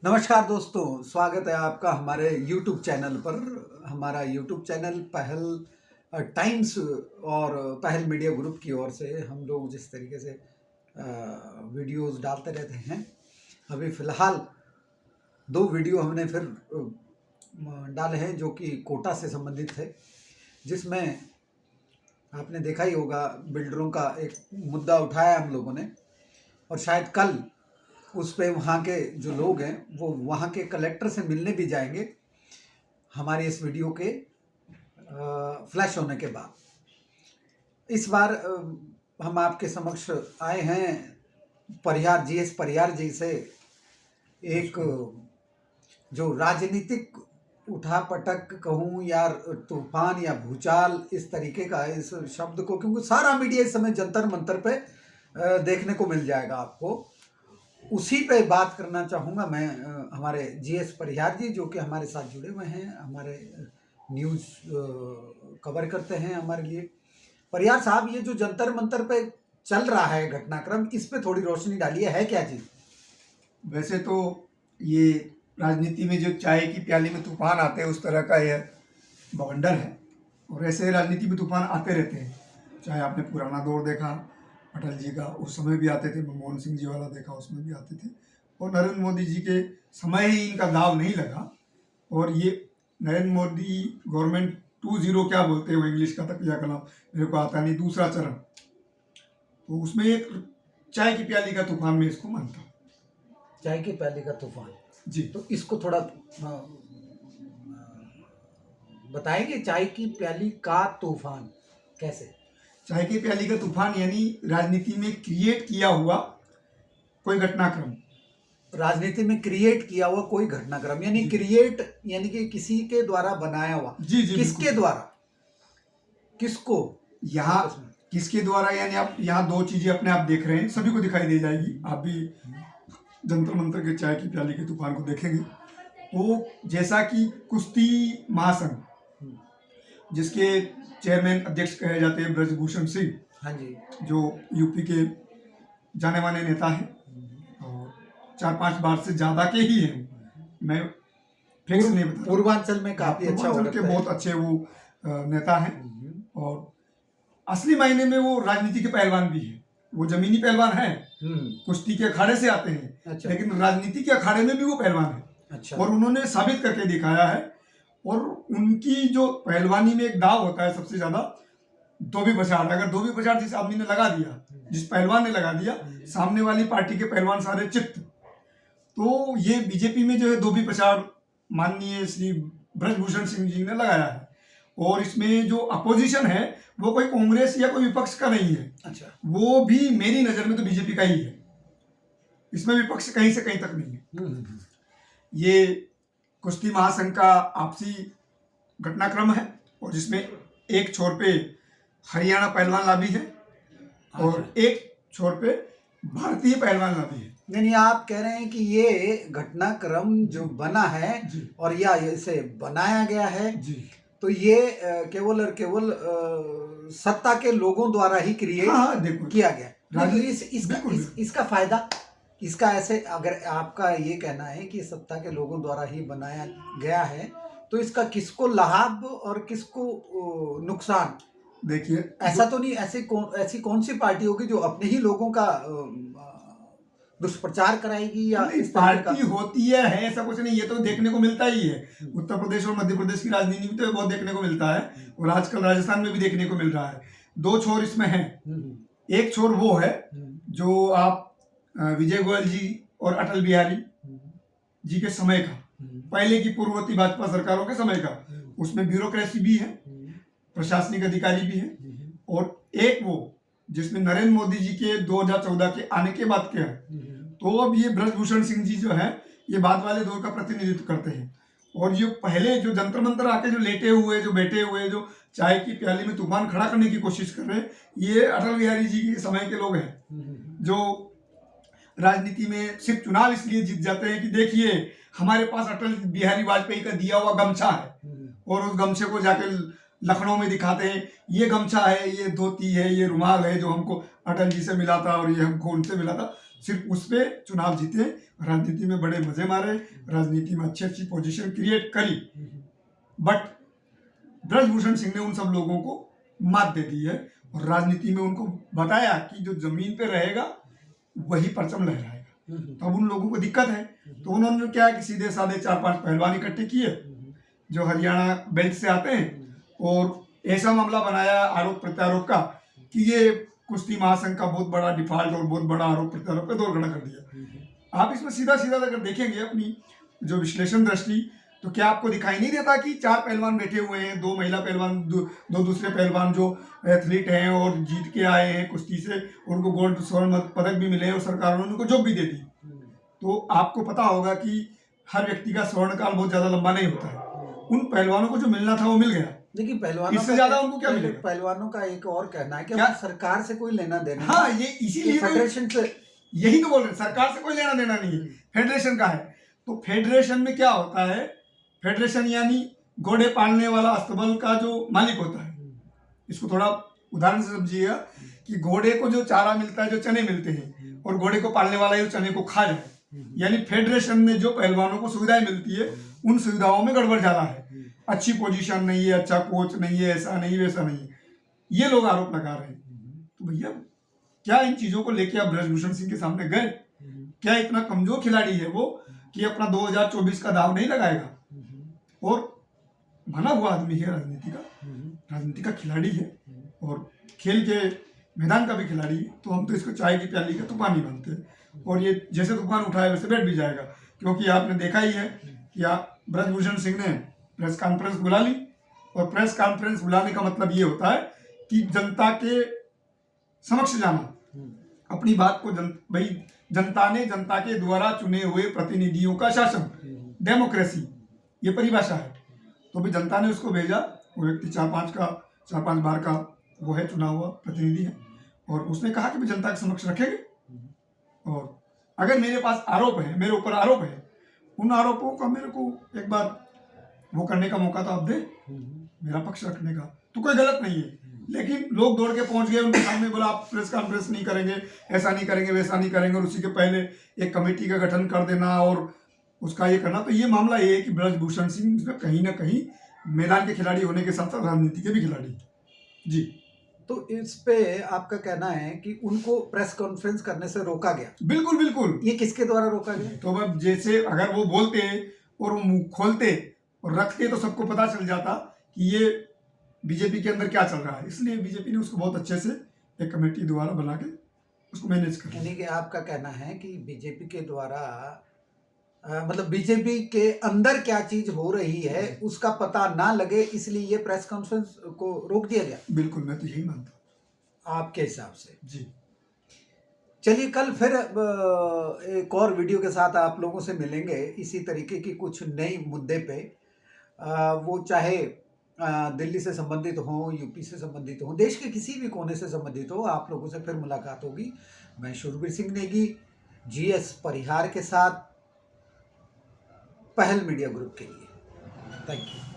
नमस्कार दोस्तों, स्वागत है आपका हमारे YouTube चैनल पर। हमारा YouTube चैनल पहल टाइम्स और पहल मीडिया ग्रुप की ओर से हम लोग जिस तरीके से वीडियोस डालते रहते हैं, अभी फ़िलहाल 2 वीडियो हमने फिर डाले हैं जो कि कोटा से संबंधित है, जिसमें आपने देखा ही होगा बिल्डरों का एक मुद्दा उठाया हम लोगों ने, और शायद कल उस पे वहाँ के जो लोग हैं वो वहाँ के कलेक्टर से मिलने भी जाएंगे हमारी इस वीडियो के फ्लैश होने के बाद। इस बार हम आपके समक्ष आए हैं जीएस परिहार जी से एक जो राजनीतिक उठापटक कहूँ या तूफान या भूचाल इस तरीके का इस शब्द को, क्योंकि सारा मीडिया इस समय जंतर मंतर पे देखने को मिल जाएगा आपको, उसी पे बात करना चाहूँगा मैं। हमारे जीएस परिहार जी जो कि हमारे साथ जुड़े हुए हैं, हमारे न्यूज़ कवर करते हैं हमारे लिए। परिहार साहब, ये जो जंतर मंतर पे चल रहा है घटनाक्रम, इस पे थोड़ी रोशनी डालिए, है क्या चीज़? वैसे तो ये राजनीति में जो चाय की प्याली में तूफान आते हैं उस तरह का यह बवंडर है, और ऐसे राजनीति में तूफान आते रहते हैं। चाहे आपने पुराना दौर देखा अटल जी का, उस समय भी आते थे, मनमोहन सिंह जी वाला देखा उसमें भी आते थे, और नरेंद्र मोदी जी के समय ही इनका दाव नहीं लगा। और ये नरेंद्र मोदी गवर्नमेंट 2.0 क्या बोलते हैं वो इंग्लिश का तकिया का नाम मेरे को आता नहीं, दूसरा चरण, तो उसमें एक चाय की प्याली का तूफान में इसको मानता हूँ। चाय की प्याली का तूफान जी, तो इसको थोड़ा बताएंगे, चाय की प्याली का तूफान कैसे? चाय की प्याली का तूफान यानी राजनीति में क्रिएट किया हुआ कोई घटनाक्रम। राजनीति में क्रिएट किया हुआ कोई घटनाक्रम, यानी क्रिएट यानी कि किसी के द्वारा बनाया हुआ। जी जी, किसके द्वारा, किसको? यहाँ किसके द्वारा यानी आप यहाँ 2 चीजें अपने आप देख रहे हैं, सभी को दिखाई दे जाएगी। आप भी जंतर मंतर के चाय की प्याली के तूफान को देखेंगे तो जैसा कि कुश्ती महासंघ जिसके चेयरमैन अध्यक्ष कहे जाते हैं ब्रजभूषण सिंह, हाँ जी, जो यूपी के जाने माने नेता हैं और 4-5 बार से ज़्यादा के ही हैं, मैं फिक्स नहीं बता। पूर्वांचल में काफी अच्छा पूर्वांचल के बहुत अच्छे वो नेता हैं, और असली मायने में वो राजनीति के पहलवान भी हैं। वो जमीनी पहलवान हैं, कुश्ती के अखाड़े से आते हैं, अच्छा। लेकिन राजनीति के अखाड़े में भी वो पहलवान हैं। अच्छा। और उन्होंने साबित करके दिखाया है। और उनकी जो पहलवानी में एक दाव होता है सबसे ज्यादा धोबी पछाड़। अगर धोबी पछाड़ जिस आदमी ने लगा दिया, जिस पहलवान ने लगा दिया, सामने वाली पार्टी के पहलवान सारे चित्त। तो ये बीजेपी में जो है धोबी पछाड़ माननीय श्री ब्रजभूषण सिंह जी ने लगाया है, और इसमें जो अपोजिशन है वो कोई कांग्रेस या कोई विपक्ष का नहीं है। अच्छा। वो भी मेरी नजर में तो बीजेपी का ही है, इसमें विपक्ष कहीं से कहीं तक नहीं है। ये कुश्ती महासंघ का आपसी घटनाक्रम है, और जिसमें एक छोर पे हरियाणा पहलवान लाभी है और एक छोर पे भारतीय पहलवान लाभी है। नहीं, आप कह रहे हैं कि ये घटनाक्रम जो बना है और या इसे बनाया गया है जी, तो ये केवल और केवल सत्ता के लोगों द्वारा ही क्रिएट किया गया। इसका फायदा, इसका ऐसे अगर आपका ये कहना है कि सत्ता के लोगों द्वारा ही बनाया गया है, तो इसका किसको लाभ और किसको नुकसान? देखिए, ऐसा तो नहीं, ऐसी कौन सी पार्टी होगी जो अपने ही लोगों का दुष्प्रचार कराएगी? या इस पार्टी होती है ऐसा कुछ नहीं, ये तो देखने को मिलता ही है। उत्तर प्रदेश और मध्य प्रदेश की राजनीति में तो बहुत देखने को मिलता है, और आजकल राजस्थान में भी देखने को मिल रहा है। 2 छोर इसमें है। एक छोर वो है जो आप विजय गोयल जी और अटल बिहारी जी के समय का, पहले की पूर्ववर्ती भाजपा सरकारों के समय का, उसमें ब्यूरोक्रेसी भी है, प्रशासनिक अधिकारी भी है, और एक वो जिसमें नरेंद्र मोदी जी के 2014 के आने के बाद क्या है। तो अब ये ब्रजभूषण सिंह जी जो है ये बाद वाले दौर का प्रतिनिधित्व करते हैं, और जो पहले जो जंतर मंतर आके जो लेटे हुए, जो बैठे हुए, जो चाय की प्याली में तूफान खड़ा करने की कोशिश कर रहे हैं, ये अटल बिहारी जी के समय के लोग हैं, जो राजनीति में सिर्फ चुनाव इसलिए जीत जाते हैं कि देखिए हमारे पास अटल बिहारी वाजपेयी का दिया हुआ गमछा है, और उस गमछे को जाके लखनऊ में दिखाते हैं, ये गमछा है, ये धोती है, ये रुमाल है जो हमको अटल जी से मिला था और ये हमको उनसे मिला था। सिर्फ उस पे चुनाव जीते, राजनीति में बड़े मजे मारे, राजनीति में अच्छी अच्छी पोजीशन क्रिएट करी, बट ब्रजभूषण सिंह ने उन सब लोगों को मात दे दी है और राजनीति में उनको बताया कि जो जमीन पे रहेगा वही परचम लहराएगा। तो अब उन लोगों को दिक्कत है, तो उन्होंने क्या है कि सीधे साधे 4-5 पहलवान इकट्ठे किए जो हरियाणा बेल्ट से आते हैं और ऐसा मामला बनाया आरोप प्रत्यारोप का कि ये कुश्ती महासंघ का बहुत बड़ा डिफॉल्ट और बहुत बड़ा आरोप प्रत्यारोप पे दौर खड़ा कर दिया। आप इसमें सीधा सीधा अगर देखेंगे अपनी जो विश्लेषण दृष्टि, तो क्या आपको दिखाई नहीं देता कि 4 पहलवान बैठे हुए हैं, 2 महिला पहलवान, दो दूसरे पहलवान जो एथलीट हैं और जीत के आए हैं कुश्ती से, उनको गोल्ड स्वर्ण पदक भी मिले और सरकार ने उनको जॉब भी दे दी। तो आपको पता होगा कि हर व्यक्ति का स्वर्ण काल बहुत ज्यादा लंबा नहीं होता है। उन पहलवानों को जो मिलना था वो मिल गया, लेकिन पहलवानों इससे ज्यादा उनको क्या मिलेगा? पहलवानों का एक और कहना है कि क्या? सरकार से कोई लेना देना हाँ, ये इसीलिए फेडरेशन से, यही तो बोल रहे हैं, सरकार से कोई लेना देना नहीं है, फेडरेशन का है। तो फेडरेशन में क्या होता है, फेडरेशन यानी घोड़े पालने वाला अस्तबल का जो मालिक होता है, इसको थोड़ा उदाहरण से समझिएगा कि घोड़े को जो चारा मिलता है, जो चने मिलते हैं, और घोड़े को पालने वाला ये चने को खा जाए, यानी फेडरेशन में जो पहलवानों को सुविधाएं मिलती है उन सुविधाओं में गड़बड़ ज्यादा है, अच्छी पोजीशन नहीं है, अच्छा कोच नहीं है, ऐसा नहीं वैसा नहीं है, ये लोग आरोप लगा रहे हैं। तो भैया क्या इन चीजों को लेके आप ब्रजभूषण सिंह के सामने गए? क्या इतना कमजोर खिलाड़ी है वो कि अपना 2024 का दाव नहीं लगाएगा? और माना हुआ आदमी है, राजनीति का खिलाड़ी है और खेल के मैदान का भी खिलाड़ी है। तो हम तो इसको चाय की प्याली का तूफान ही मानते हैं, और ये जैसे तूफान उठाए वैसे बैठ भी जाएगा, क्योंकि आपने देखा ही है कि ब्रजभूषण सिंह ने प्रेस कॉन्फ्रेंस बुला ली, और प्रेस कॉन्फ्रेंस बुलाने का मतलब ये होता है कि जनता के समक्ष जाना, अपनी बात को भाई जनता ने, जनता के द्वारा चुने हुए प्रतिनिधियों का शासन, डेमोक्रेसी, ये परिभाषा है। तो भी जनता ने उसको भेजा, वो व्यक्ति 4-5 बार का वो है, चुना हुआ प्रतिनिधि है, और उसने कहा कि मैं जनता के समक्ष रखेंगे, और अगर मेरे पास आरोप है, मेरे ऊपर आरोप है, उन आरोपों का मेरे को एक बार वो करने का मौका तो आप दे, मेरा पक्ष रखने का, तो कोई गलत नहीं है। लेकिन लोग दौड़ के पहुंच गए उनके सामने, बोला आप प्रेस कॉन्फ्रेंस नहीं करेंगे, ऐसा नहीं करेंगे, वैसा नहीं करेंगे, और उसी के पहले एक कमेटी का गठन कर देना और उसका ये करना। तो ये मामला ये है कि ब्रजभूषण सिंह कहीं ना कहीं मैदान के खिलाड़ी होने के साथ साथ राजनीति के भी खिलाड़ी जी। तो इस पे आपका कहना है कि उनको प्रेस कॉन्फ्रेंस करने से रोका गया? बिल्कुल बिल्कुल। ये किसके द्वारा रोका गया? तो अब जैसे अगर वो बोलते और वो मुंह खोलते और रखते तो सबको पता चल जाता कि ये बीजेपी के अंदर क्या चल रहा है, इसलिए बीजेपी ने उसको बहुत अच्छे से एक कमेटी द्वारा बना के उसको मैनेज कर। यानी कि आपका कहना है कि बीजेपी के द्वारा मतलब बीजेपी के अंदर क्या चीज हो रही है उसका पता ना लगे, इसलिए ये प्रेस कॉन्फ्रेंस को रोक दिया गया? बिल्कुल, मैं तो यही मानता हूँ आपके हिसाब से जी। चलिए, कल फिर एक और वीडियो के साथ आप लोगों से मिलेंगे इसी तरीके की कुछ नई मुद्दे पे, वो चाहे दिल्ली से संबंधित हो, यूपी से संबंधित हो, देश के किसी भी कोने से संबंधित हो, आप लोगों से फिर मुलाकात होगी। मैं शूरवीर सिंह नेगी, GS परिहार के साथ, पहल मीडिया ग्रुप के लिए। Thank you.